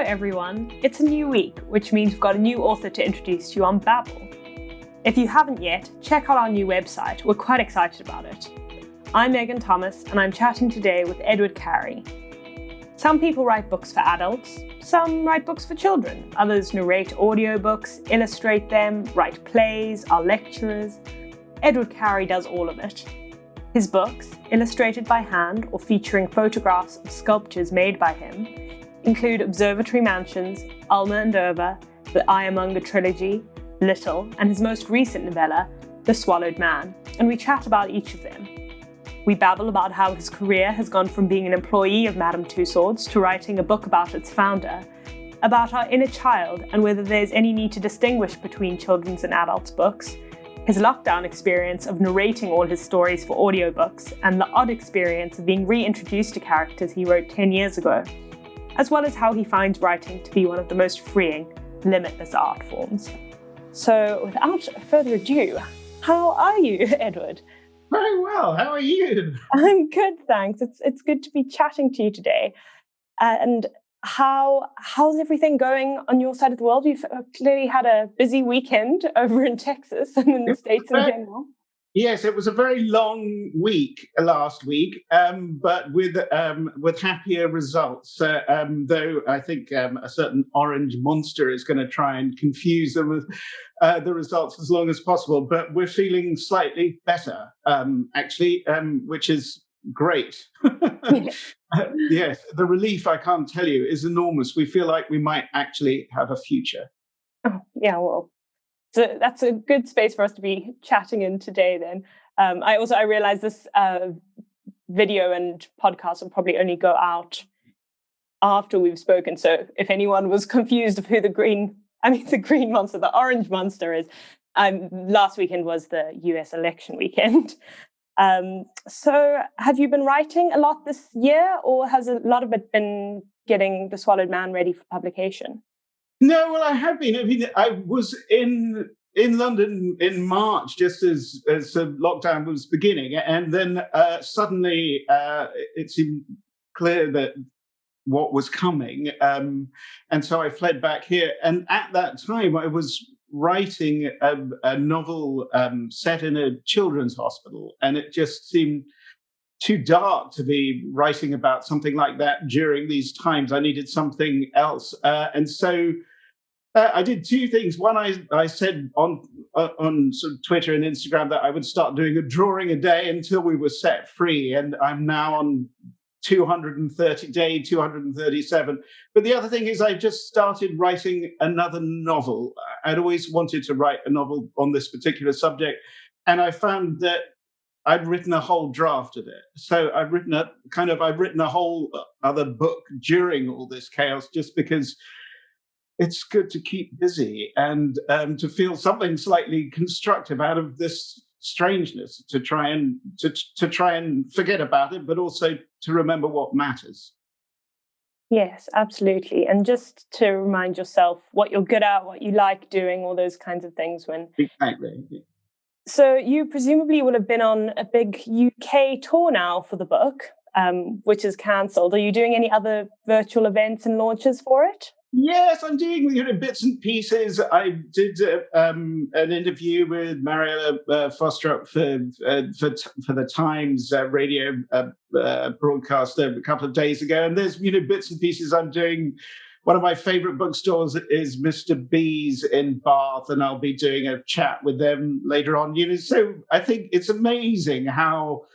everyone, it's a new week, which means we've got a new author to introduce to you on Babble. If you haven't yet, check out our new website, we're quite excited about it. I'm Megan Thomas and I'm chatting today with Edward Carey. Some people write books for adults, some write books for children, others narrate audiobooks, illustrate them, write plays, are lecturers. Edward Carey does all of it. His books, illustrated by hand or featuring photographs of sculptures made by him, include Observatory Mansions, Alma Irva, the Iremonger Trilogy, Little, and his most recent novella, The Swallowed Man, and we chat about each of them. We babble about how his career has gone from being an employee of Madam Tussauds to writing a book about its founder, about our inner child and whether there's any need to distinguish between children's and adults' books, his lockdown experience of narrating all his stories for audiobooks, and the odd experience of being reintroduced to characters he wrote 10 years ago, as well as how he finds writing to be one of the most freeing, limitless art forms. So without further ado, how are you, Edward? Very well. How are you? I'm good, thanks. It's good to be chatting to you today. And how's everything going on your side of the world? You've clearly had a busy weekend over in Texas and in the States in general. Yes, it was a very long week last week, but with happier results. Though I think a certain orange monster is going to try and confuse them with the results as long as possible. But we're feeling slightly better, actually, which is great. Yes, the relief, I can't tell you, is enormous. We feel like we might actually have a future. Oh, yeah, well. So that's a good space for us to be chatting in today then. I realize this video and podcast will probably only go out after we've spoken. So if anyone was confused of who the green monster, the orange monster is, last weekend was the US election weekend. So have you been writing a lot this year, or has a lot of it been getting The Swallowed Man ready for publication? No, well, I have been. I was in London in March, just as the lockdown was beginning, and then suddenly it seemed clear that what was coming, and so I fled back here. And at that time, I was writing a novel set in a children's hospital, and it just seemed too dark to be writing about something like that during these times. I needed something else, and so. I did two things. One, I said on sort of Twitter and Instagram that I would start doing a drawing a day until we were set free, and I'm now on 237. But the other thing is I just started writing another novel. I'd always wanted to write a novel on this particular subject, and I found that I'd written a whole draft of it. So I've written a whole other book during all this chaos, just because it's good to keep busy and to feel something slightly constructive out of this strangeness, to try and forget about it, but also to remember what matters. Yes, absolutely. And just to remind yourself what you're good at, what you like doing, all those kinds of things. Exactly. So you presumably will have been on a big UK tour now for the book, which is cancelled. Are you doing any other virtual events and launches for it? Yes, I'm doing bits and pieces. I did an interview with Mariella Foster for the Times radio broadcast a couple of days ago, and there's bits and pieces I'm doing. One of my favourite bookstores is Mr. B's in Bath, and I'll be doing a chat with them later on. So I think it's amazing how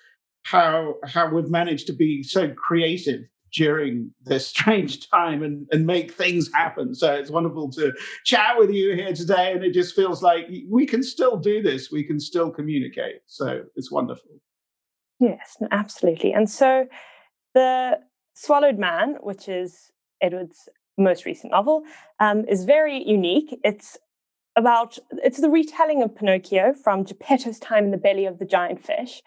we've managed to be so creative during this strange time and make things happen. So it's wonderful to chat with you here today, and it just feels like we can still do this. We can still communicate. So it's wonderful. Yes, absolutely. And so The Swallowed Man, which is Edward's most recent novel, is very unique. It's the retelling of Pinocchio from Geppetto's time in the belly of the giant fish.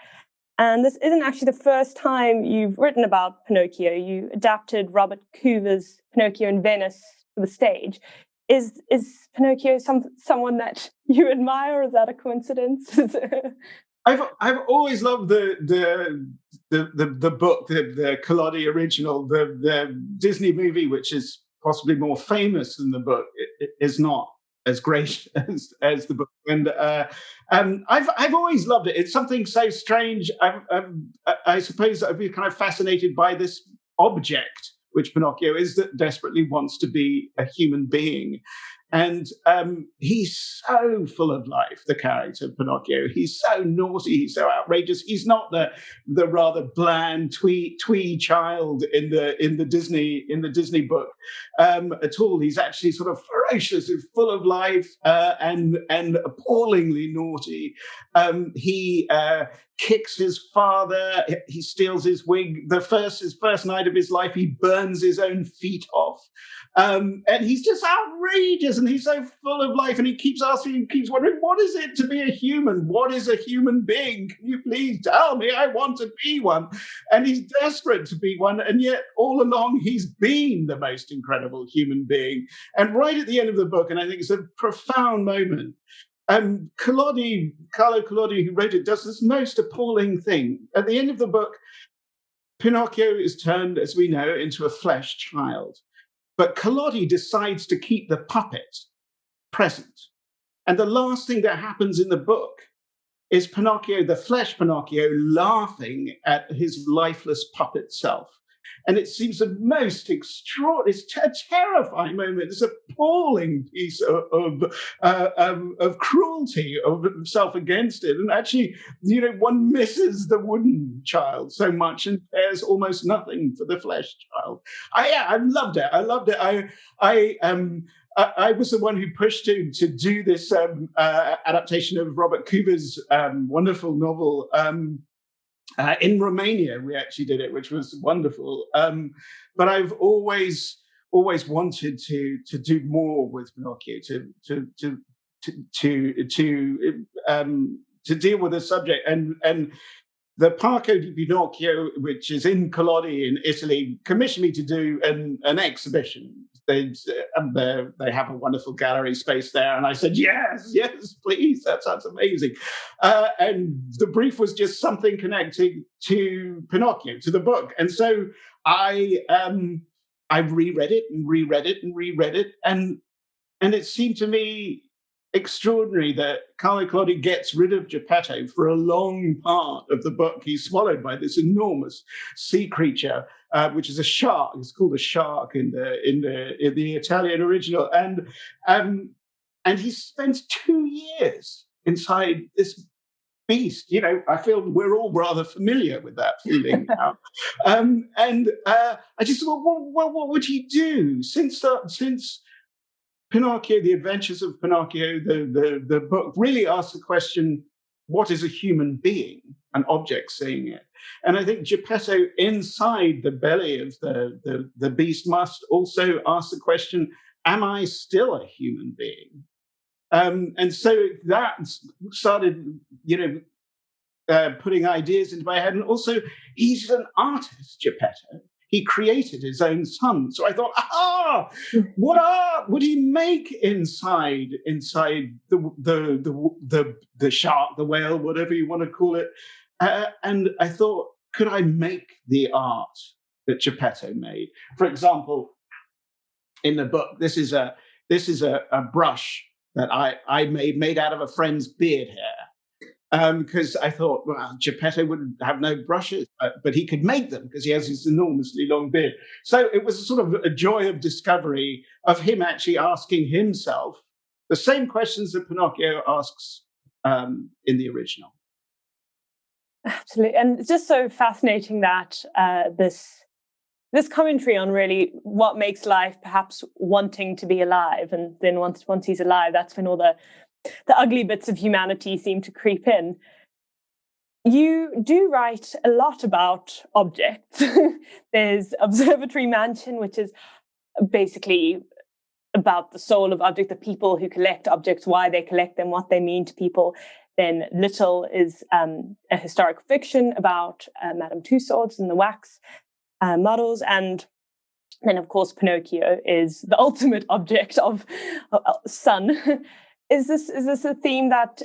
And this isn't actually the first time you've written about Pinocchio. You adapted Robert Coover's Pinocchio in Venice for the stage. Is Pinocchio someone that you admire, or is that a coincidence? I've always loved the book, the Collodi original, the Disney movie, which is possibly more famous than the book, is not as great as the book. And I've always loved it. It's something so strange. I suppose I've been kind of fascinated by this object, which Pinocchio is, that desperately wants to be a human being. And he's so full of life, the character Pinocchio. He's so naughty, he's so outrageous. He's not the rather bland twee child in the Disney book at all. He's actually sort of ferocious and full of life and appallingly naughty. He kicks his father. He steals his wig. His first night of his life, he burns his own feet off. And he's just outrageous, and he's so full of life, and he keeps wondering, what is it to be a human? What is a human being? Can you please tell me? I want to be one. And he's desperate to be one, and yet all along he's been the most incredible human being. And right at the end of the book, and I think it's a profound moment, Carlo Collodi, who wrote it, does this most appalling thing. At the end of the book, Pinocchio is turned, as we know, into a flesh child. But Collodi decides to keep the puppet present. And the last thing that happens in the book is Pinocchio, the flesh Pinocchio, laughing at his lifeless puppet self. And it seems a most extraordinary, it's a terrifying moment. It's an appalling piece of cruelty of himself against it. And actually, one misses the wooden child so much and cares almost nothing for the flesh child. I loved it. I loved it. I was the one who pushed him to do this adaptation of Robert Kuber's wonderful novel. In Romania, we actually did it, which was wonderful. But I've always wanted to do more with Pinocchio, to deal with the subject. And the Parco di Pinocchio, which is in Collodi in Italy, commissioned me to do an exhibition. They have a wonderful gallery space there. And I said, yes, please. That sounds amazing. And the brief was just something connecting to Pinocchio, to the book. And so I reread it and reread it and reread it. And it seemed to me extraordinary that Carlo Collodi gets rid of Geppetto for a long part of the book. He's swallowed by this enormous sea creature, which is a shark. It's called a shark in the Italian original, and he spends 2 years inside this beast. I feel we're all rather familiar with that feeling now. I just thought, well, what would he do since Pinocchio, The Adventures of Pinocchio, the book really asks the question, what is a human being? An object saying it. And I think Geppetto, inside the belly of the beast, must also ask the question, am I still a human being? And so that started, putting ideas into my head. And also, he's an artist, Geppetto. He created his own son. So I thought, what art would he make inside the shark, the whale, whatever you want to call it? And I thought, could I make the art that Geppetto made? For example, in the book, this is a brush that I made out of a friend's beard hair. Because I thought, well, Geppetto would have no brushes, but he could make them because he has this enormously long beard. So it was a sort of a joy of discovery of him actually asking himself the same questions that Pinocchio asks in the original. Absolutely. And it's just so fascinating that this commentary on really what makes life perhaps wanting to be alive. And then once he's alive, that's when all the ugly bits of humanity seem to creep in. You do write a lot about objects. There's Observatory Mansion, which is basically about the soul of objects, the people who collect objects, why they collect them, what they mean to people. Then Little is a historic fiction about Madam Tussauds and the wax models. And then, of course, Pinocchio is the ultimate object of sun. Is this a theme that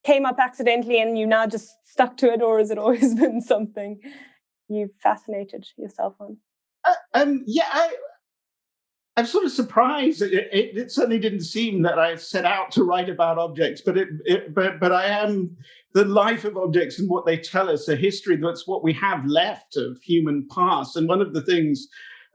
came up accidentally and you now just stuck to it, or has it always been something you've fascinated yourself on? I'm sort of surprised. It certainly didn't seem that I set out to write about objects, but I am the life of objects and what they tell us, a history. That's what we have left of human past. And one of the things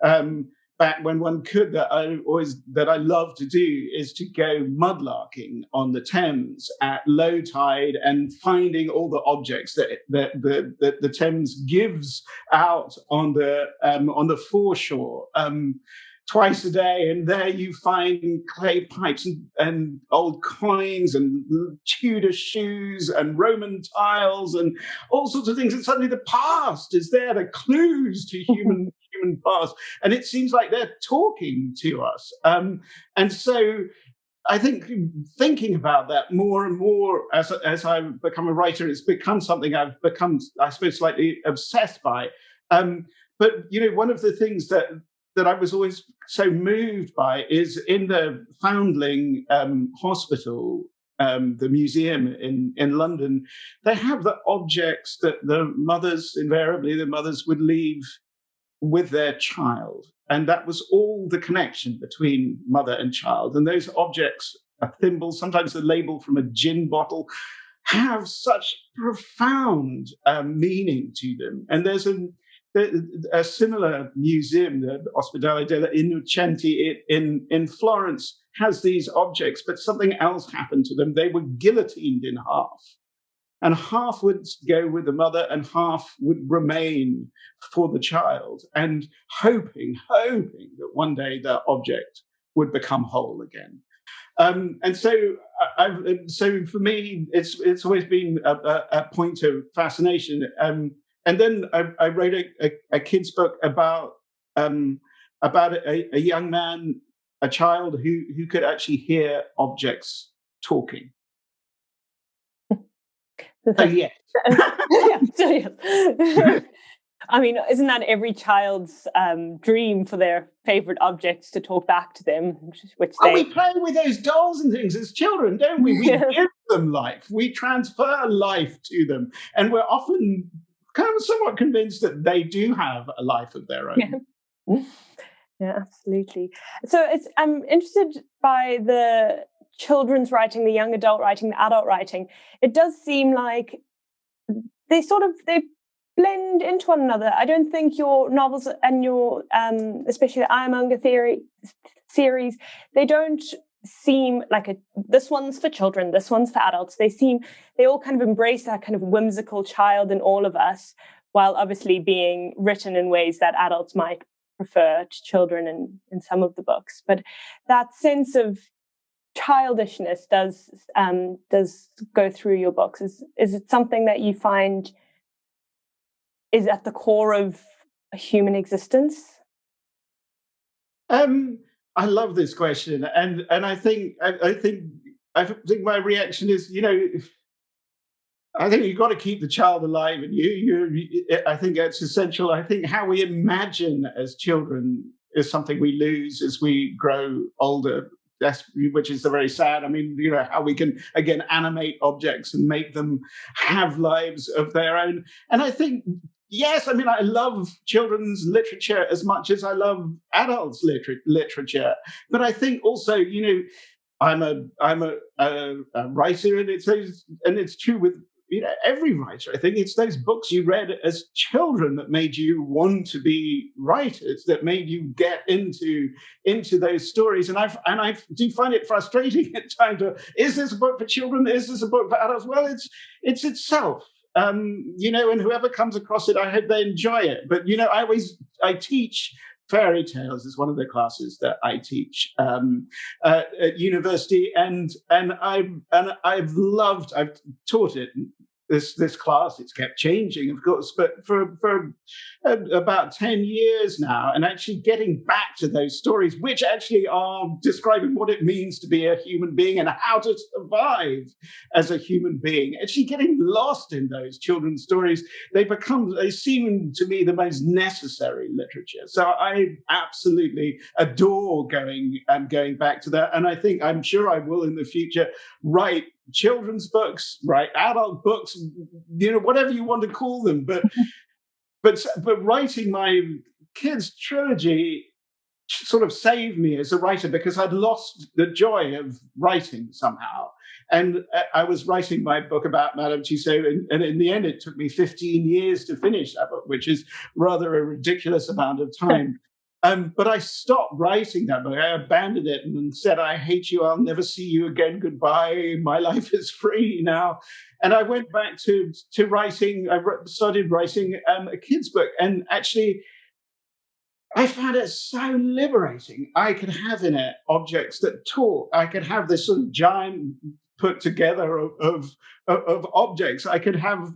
back when one could that I love to do is to go mudlarking on the Thames at low tide and finding all the objects that the Thames gives out on the foreshore. Twice a day, and there you find clay pipes and old coins and Tudor shoes and Roman tiles and all sorts of things. And suddenly the past is there, the clues to human past, and it seems like they're talking to us. And so I think thinking about that more and more as I've become a writer, it's become something I've become, I suppose, slightly obsessed by. But one of the things that I was always so moved by is in the Foundling Hospital, the museum in London, they have the objects that invariably the mothers would leave with their child. And that was all the connection between mother and child. And those objects, a thimble, sometimes the label from a gin bottle, have such profound meaning to them. And there's a similar museum, the Ospedale degli Innocenti in Florence, has these objects, but something else happened to them. They were guillotined in half, and half would go with the mother and half would remain for the child, and hoping that one day the object would become whole again. And so for me, it's always been a point of fascination. And then I wrote a kid's book about a young man, a child who could actually hear objects talking. So yes. Yes. I mean, isn't that every child's dream for their favorite objects to talk back to them? We play with those dolls and things as children, don't we? We give them life. We transfer life to them, and we're often kind of somewhat convinced that they do have a life of their own. Yeah, absolutely. So I'm interested by the children's writing, the young adult writing, the adult writing. It does seem like they blend into one another. I don't think your novels and your, especially the Iremonger series, they don't seem like this one's for children, this one's for adults. They all kind of embrace that kind of whimsical child in all of us, while obviously being written in ways that adults might prefer to children in some of the books. But that sense of childishness does go through your books. Is it something that you find is at the core of a human existence? I love this question, and I think my reaction is, I think you've got to keep the child alive in you. I think that's essential. I think how we imagine as children is something we lose as we grow older. Which is very sad. I mean, how we can again animate objects and make them have lives of their own. And I think, yes, I mean, I love children's literature as much as I love adults' literature. But I think also, I'm a writer, and it's true with every writer. I think it's those books you read as children that made you want to be writers, that made you get into those stories. And I do find it frustrating at times. Is this a book for children? Is this a book for adults? Well, it's itself. And whoever comes across it, I hope they enjoy it. But I teach fairy tales is one of the classes that I teach at university, and I've taught it. This class, it's kept changing, of course, but for about 10 years now, and actually getting back to those stories, which actually are describing what it means to be a human being and how to survive as a human being, actually getting lost in those children's stories, they seem to me the most necessary literature. So I absolutely adore going back to that, and I'm sure I will in the future write children's books, right? Adult books, whatever you want to call them. But writing my kids' trilogy sort of saved me as a writer, because I'd lost the joy of writing somehow. And I was writing my book about Madam Tussauds, and in the end, it took me 15 years to finish that book, which is rather a ridiculous amount of time. But I stopped writing that book. I abandoned it and said, I hate you. I'll never see you again. Goodbye. My life is free now. And I went back to writing. I started writing a kid's book. And actually, I found it so liberating. I could have in it objects that talk. I could have this sort of giant put together of objects. I could have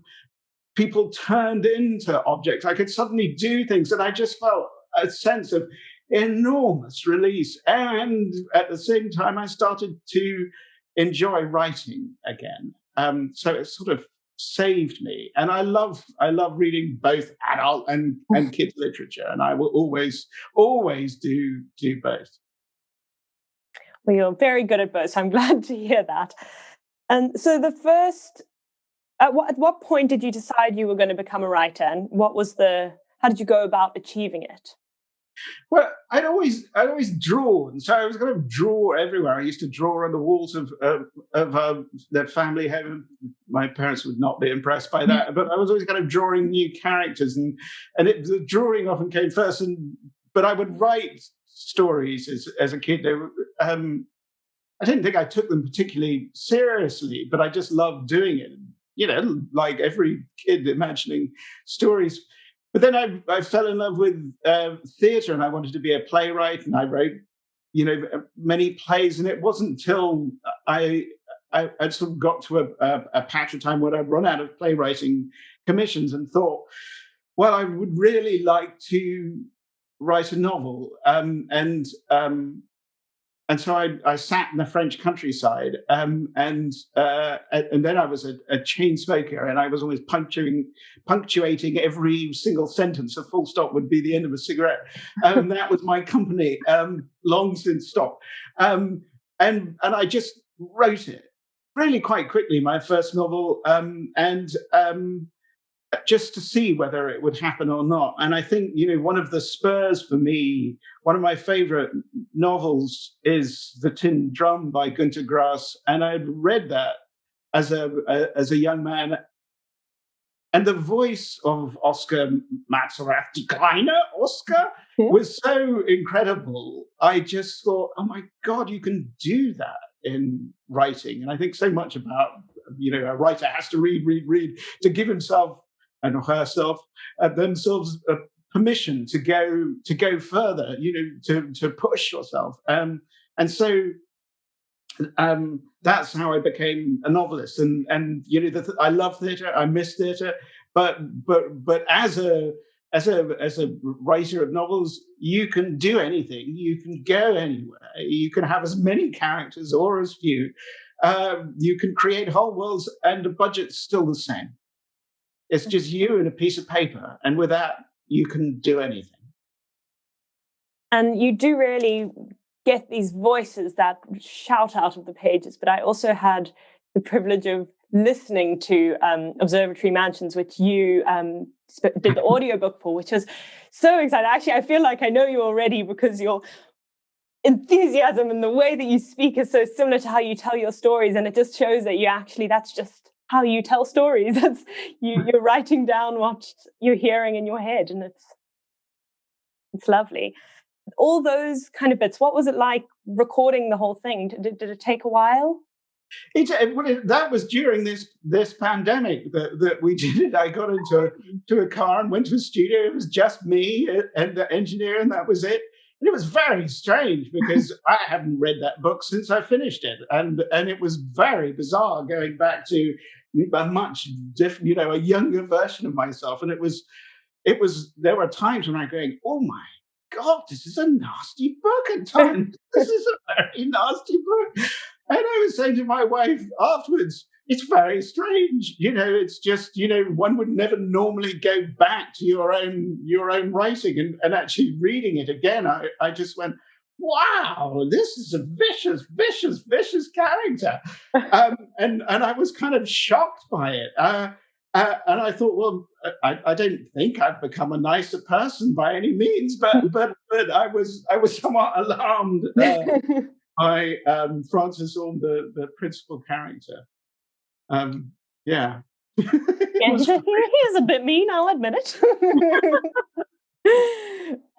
people turned into objects. I could suddenly do things. And I just felt a sense of enormous release. And at the same time, I started to enjoy writing again. So it sort of saved me. And I love reading both adult and kids literature. And I will always do both. Well, you're very good at both, so I'm glad to hear that. And so at what point did you decide you were going to become a writer, and how did you go about achieving it? Well, I'd always drawn, so I was going to draw everywhere. I used to draw on the walls of their family home. My parents would not be impressed by that, but I was always kind of drawing new characters, and the drawing often came first. But I would write stories as a kid. I didn't think I took them particularly seriously, but I just loved doing it. You know, like every kid, imagining stories. But then I fell in love with theatre, and I wanted to be a playwright, and I wrote, many plays. And it wasn't until I'd sort of got to a patch of time where I'd run out of playwriting commissions and thought, well, I would really like to write a novel. And so I sat in the French countryside, and then I was a chain smoker, and I was always punctuating every single sentence. A full stop would be the end of a cigarette. That was my company, long since stopped. And I just wrote it really quite quickly, my first novel, just to see whether it would happen or not. And I think, one of the spurs for me, one of my favorite novels is The Tin Drum by Günter Grass. And I'd read that as a young man. And the voice of Oscar Matzerath, Die kleine Oscar, was so incredible. I just thought, oh my God, you can do that in writing. And I think so much about, a writer has to read to give himself and herself themselves permission to go further, to push yourself. And so that's how I became a novelist. And I love theatre. I miss theatre, but as a writer of novels, you can do anything. You can go anywhere. You can have as many characters or as few. You can create whole worlds, and the budget's still the same. It's just you and a piece of paper, and with that, you can do anything. And you do really get these voices that shout out of the pages. But I also had the privilege of listening to Observatory Mansions, which you did the audiobook for, which was so exciting. Actually, I feel like I know you already, because your enthusiasm and the way that you speak is so similar to how you tell your stories. And it just shows that that's just how you tell stories. That's you're writing down what you're hearing in your head, and it's lovely. All those kind of bits. What was it like recording the whole thing? Did it take a while? That was during this pandemic that we did it. I got into a car and went to a studio. It was just me and the engineer, and that was it. And it was very strange, because I haven't read that book since I finished it, and it was very bizarre going back to a much different, a younger version of myself. And it was. There were times when I'm going, oh my God, this is a nasty book at times. This is a very nasty book. And I was saying to my wife afterwards, it's very strange. It's just, one would never normally go back to your own writing and actually reading it again. I just went, wow, this is a vicious character. And I was kind of shocked by it. And I thought, well, I don't think I've become a nicer person by any means, but but I was somewhat alarmed by Francis Orme, the principal character. Yeah. Yeah, he is a bit mean, I'll admit it.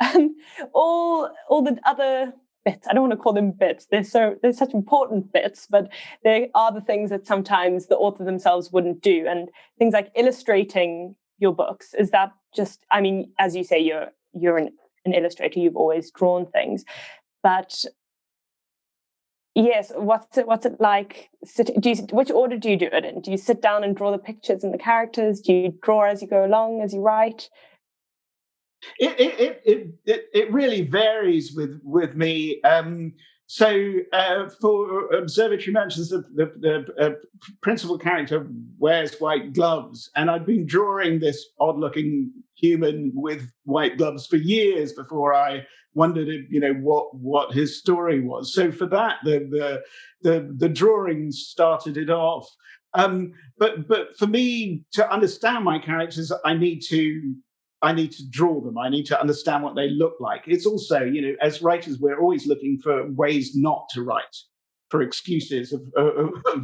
And all the other bits, I don't want to call them bits, they're such important bits, but they are the things that sometimes the author themselves wouldn't do. And things like illustrating your books, is that just, I mean, as you say, you're an illustrator, you've always drawn things, but yes, what's it like? Which order do you do it in? Do you sit down and draw the pictures and the characters? Do you draw as you go along, as you write? It really varies with me. So for Observatory Mansions, the principal character wears white gloves, and I'd been drawing this odd-looking human with white gloves for years before I wondered, what his story was. So for that, the drawing started it off. But for me to understand my characters, I need to draw them. I need to understand what they look like. It's also, as writers, we're always looking for ways not to write, for excuses of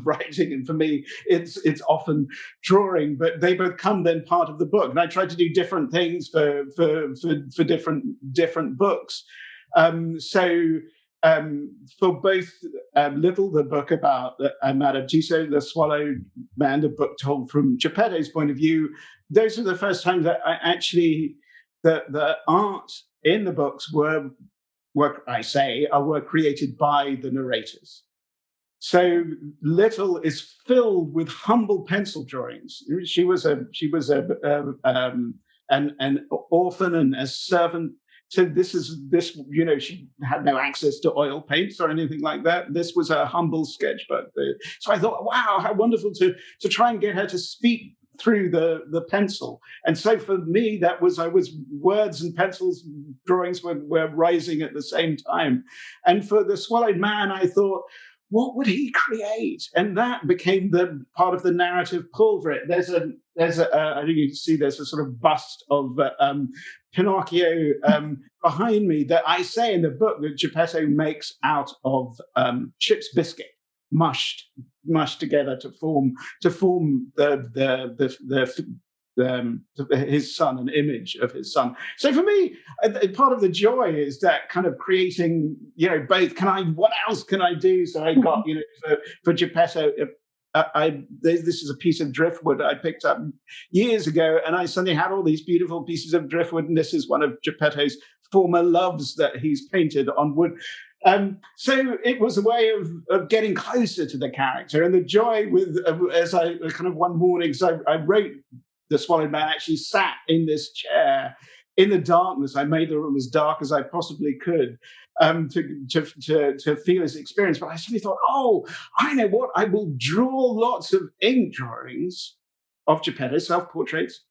writing. And for me, it's often drawing, but they become then part of the book. And I try to do different things for different books. For both Little, the book about Madam Tussauds, The Swallowed Man, the book told from Geppetto's point of view, those are the first times that I actually, the art in the books were created by the narrators. So Little is filled with humble pencil drawings. She was an orphan and a servant. So she had no access to oil paints or anything like that. This was a humble sketchbook. So I thought, wow, how wonderful to try and get her to speak through the pencil. And so for me, I was words and pencils, drawings were rising at the same time. And for The Swallowed Man, I thought, what would he create? And that became the part of the narrative pull for it. There's a I think you can see there's a sort of bust of Pinocchio behind me that I say in the book that Geppetto makes out of ship's biscuit, mushed together to form his son, an image of his son. So for me, part of the joy is that kind of creating, both. What else can I do? So I got, for Geppetto, this is a piece of driftwood I picked up years ago, and I suddenly had all these beautiful pieces of driftwood, and this is one of Geppetto's former loves that he's painted on wood. So it was a way of getting closer to the character, and the joy as I kind of one morning, so I wrote The Swallowed Man, actually sat in this chair in the darkness. I made the room as dark as I possibly could to feel his experience. But I suddenly thought, oh, I know what, I will draw lots of ink drawings of Geppetto, self-portraits,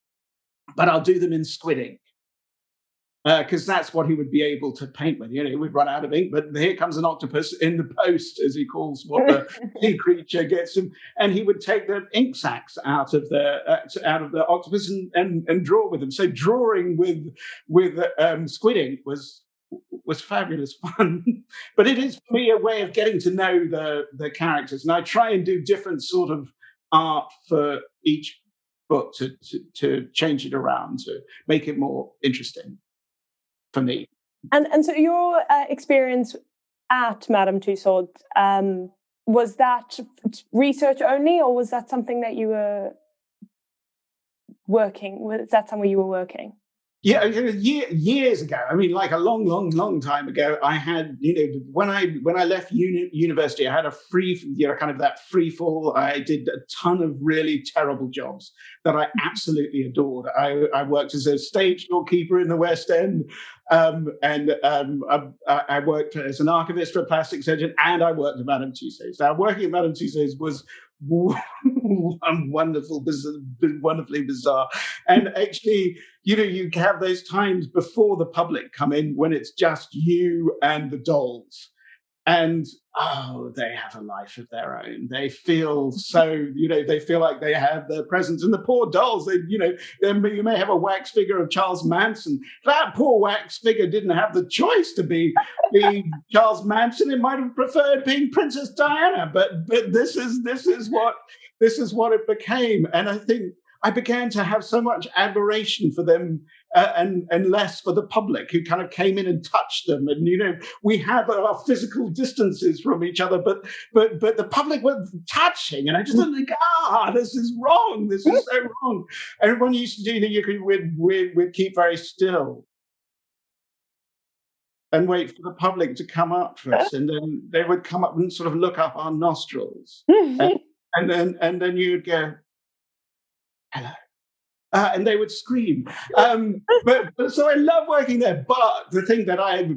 but I'll do them in squid ink. Because that's what he would be able to paint with. He would run out of ink, but here comes an octopus in the post, as he calls what the sea creature gets him, and he would take the ink sacs out of the octopus and draw with them. So drawing with squid ink was fabulous fun. But it is for me a way of getting to know the characters, and I try and do different sort of art for each book to change it around to make it more interesting for me. And so your experience at Madam Tussauds, was that research only, or was that something that you were working? Was that somewhere you were working? Yeah, years ago. I mean, like a long time ago. I had, when I left university, I had a free fall. I did a ton of really terrible jobs that I absolutely adored. I worked as a stage doorkeeper in the West End, and I worked as an archivist for a plastic surgeon, and I worked at Madam Tussauds. Now, working at Madam Tussauds was wonderfully bizarre. And actually, you have those times before the public come in when it's just you and the dolls. and they have a life of their own. They feel so, they feel like they have their presence. And the poor dolls, you may have a wax figure of Charles Manson. That poor wax figure didn't have the choice to be Charles Manson. It might have preferred being Princess Diana, but this is what it became. And I think I began to have so much admiration for them, and less for the public, who kind of came in and touched them. And we have our physical distances from each other, but the public were touching, and I just think, this is wrong. This is so wrong. Everyone used to do that. We'd keep very still and wait for the public to come up to us, and then they would come up and sort of look up our nostrils, and then you'd go, hello. And they would scream. But so I love working there. But the thing that I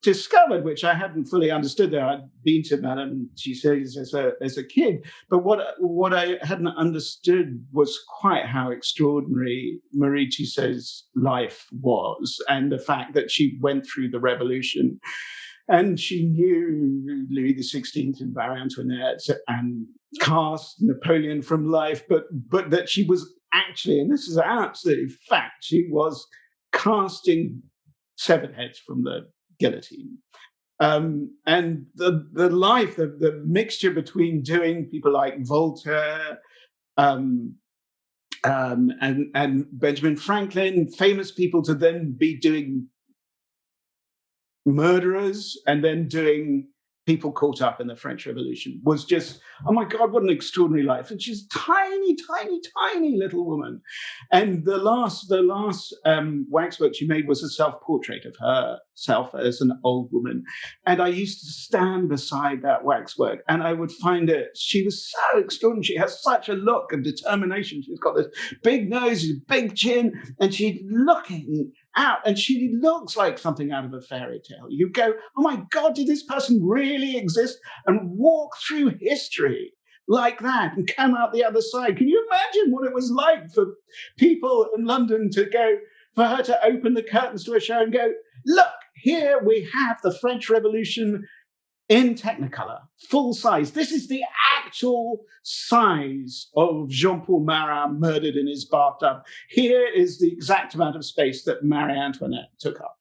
discovered, which I hadn't fully understood there, I'd been to Madam Tussauds as a kid, but what I hadn't understood was quite how extraordinary Marie Tussauds' life was, and the fact that she went through the revolution, and she knew Louis XVI and Marie Antoinette and cast Napoleon from life, but that she was actually, and this is an absolute fact, she was casting seven heads from the guillotine. And the life, the mixture between doing people like Voltaire, and Benjamin Franklin, famous people, to then be doing murderers and then doing people caught up in the French Revolution, was just, oh my God, what an extraordinary life. And she's tiny, tiny, tiny little woman. And the last waxwork she made was a self-portrait of herself as an old woman. And I used to stand beside that waxwork, and I would find it, she was so extraordinary. She has such a look of determination. She's got this big nose, this big chin, and she's looking out, and she looks like something out of a fairy tale. You go, oh my God, did this person really exist and walk through history like that and come out the other side? Can you imagine what it was like for people in London for her to open the curtains to a show and go, look, here we have the French Revolution in Technicolor, full size. This is the actual size of Jean-Paul Marat murdered in his bathtub. Here is the exact amount of space that Marie Antoinette took up.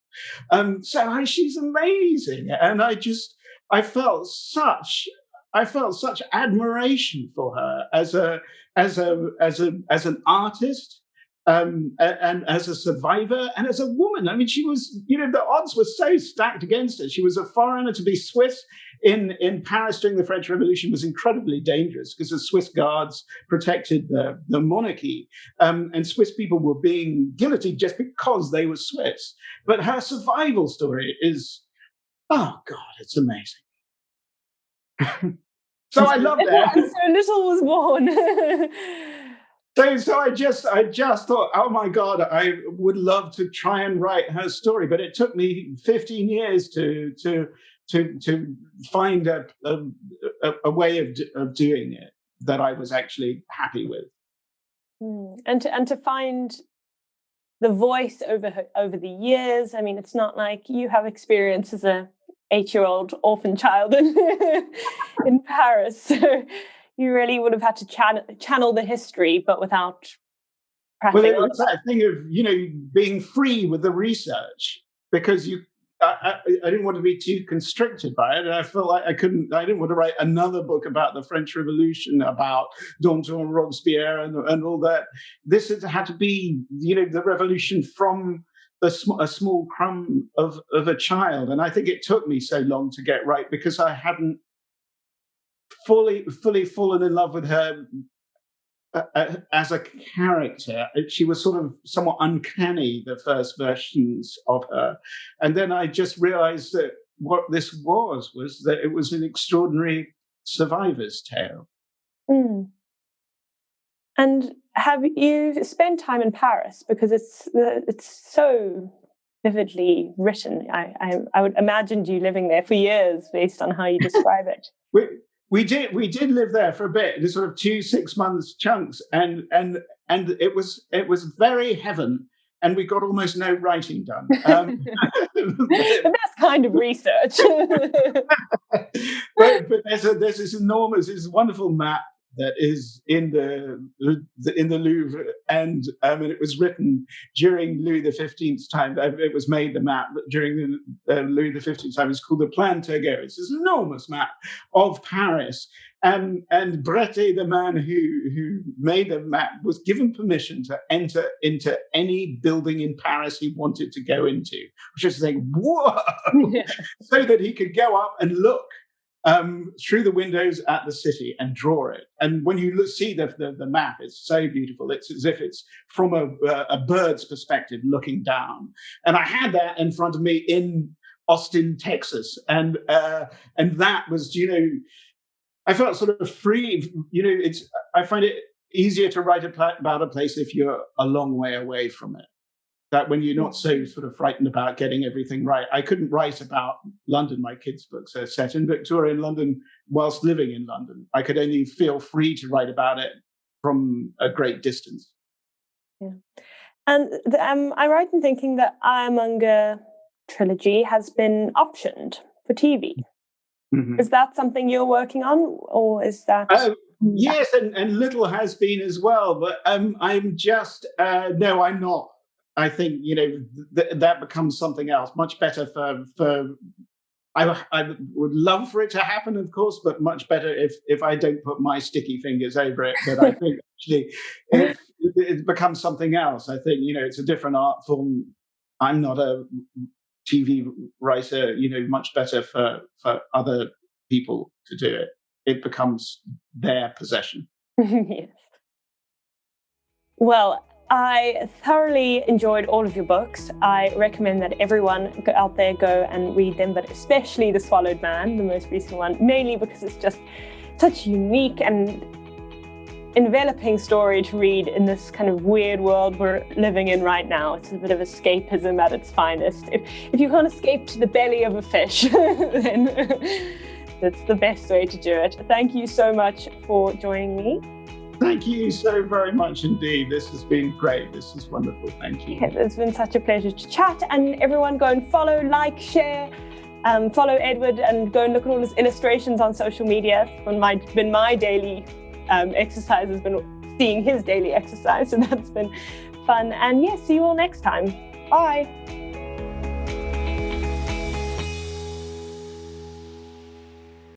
So she's amazing, and I felt such admiration for her as an artist. And as a survivor and as a woman. I mean, she was, the odds were so stacked against her. She was a foreigner. To be Swiss in Paris during the French Revolution was incredibly dangerous because the Swiss guards protected the monarchy. And Swiss people were being guillotined just because they were Swiss. But her survival story is, oh God, it's amazing. So I love that. So little was born. So I just thought, oh my God, I would love to try and write her story, but it took me 15 years to find a way of doing it that I was actually happy with. And to find the voice over the years. I mean, it's not like you have experience as a 8-year-old orphan child in Paris. So you really would have had to channel the history, but without pressing. Well, it's that thing of, being free with the research, because I didn't want to be too constricted by it. And I felt like I didn't want to write another book about the French Revolution, about Danton, Robespierre and all that. This had to be, the revolution from a small crumb of a child. And I think it took me so long to get right because I hadn't fully fallen in love with her as a character. She was sort of somewhat uncanny, the first versions of her. And then I just realized that what this was that it was an extraordinary survivor's tale. Mm. And have you spent time in Paris? Because it's so vividly written. I would imagine you living there for years based on how you describe it. We did live there for a bit, in sort of 2 6 months chunks, and it was very heaven and we got almost no writing done. The best kind of research. but there's this wonderful map that is in the Louvre, and it was written during Louis XV's time. It was made, the map, during the Louis XV's time. It's called the Plan Turgot. It's this enormous map of Paris. And Bretet, the man who made the map, was given permission to enter into any building in Paris he wanted to go into, which is like, whoa, yeah. So that he could go up and look through the windows at the city and draw it. And when you see the map, it's so beautiful. It's as if it's from a bird's perspective looking down. And I had that in front of me in Austin, Texas, and that was, I felt sort of free. I find it easier to write about a place if you're a long way away from it. That when you're not so sort of frightened about getting everything right. I couldn't write about London. My kids' books are set in Victorian London whilst living in London. I could only feel free to write about it from a great distance. Yeah. And I'm right in thinking that Iremonger Trilogy has been optioned for TV. Mm-hmm. Is that something you're working on, or is that... Yes, and little has been as well, but I'm just... no, I'm not. I think, that becomes something else, much better for I would love for it to happen, of course, but much better if I don't put my sticky fingers over it. But I think actually it becomes something else. I think, it's a different art form. I'm not a TV writer, much better for other people to do it. It becomes their possession. Yes. Well, I thoroughly enjoyed all of your books. I recommend that everyone go out there, go and read them, but especially The Swallowed Man, the most recent one, mainly because it's just such a unique and enveloping story to read in this kind of weird world we're living in right now. It's a bit of escapism at its finest. If you can't escape to the belly of a fish, then that's the best way to do it. Thank you so much for joining me. Thank you so very much indeed. This has been great. This is wonderful. Thank you. Yeah, it's been such a pleasure to chat. And everyone go and follow, like, share, follow Edward, and go and look at all his illustrations on social media. It's been my daily exercise, has been seeing his daily exercise. So that's been fun. And yes, see you all next time. Bye.